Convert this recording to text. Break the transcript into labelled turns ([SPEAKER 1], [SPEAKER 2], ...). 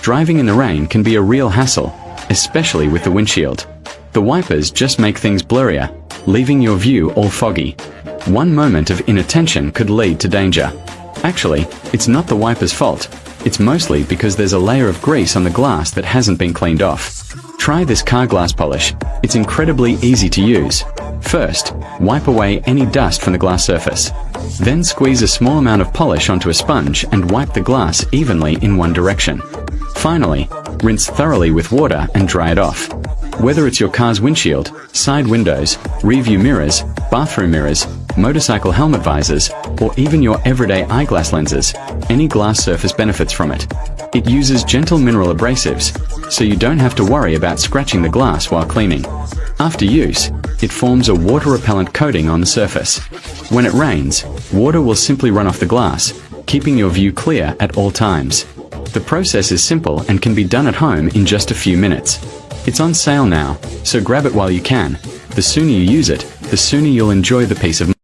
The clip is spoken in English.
[SPEAKER 1] Driving in the rain can be a real hassle, especially with the windshield. The wipers just make things blurrier, leaving your view all foggy. One moment of inattention could lead to danger. Actually, it's not the wiper's fault. It's mostly because there's a layer of grease on the glass that hasn't been cleaned off. Try this car glass polish. It's incredibly easy to use. First, wipe away any dust from the glass surface. Then squeeze a small amount of polish onto a sponge and wipe the glass evenly in one direction. Finally, rinse thoroughly with water and dry it off. Whether it's your car's windshield, side windows, rearview mirrors, bathroom mirrors, motorcycle helmet visors, or even your everyday eyeglass lenses, any glass surface benefits from it. It uses gentle mineral abrasives, so you don't have to worry about scratching the glass while cleaning. After use, it forms a water-repellent coating on the surface. When it rains, water will simply run off the glass, keeping your view clear at all times. The process is simple and can be done at home in just a few minutes. It's on sale now, so grab it while you can. The sooner you use it, the sooner you'll enjoy the peace of mind.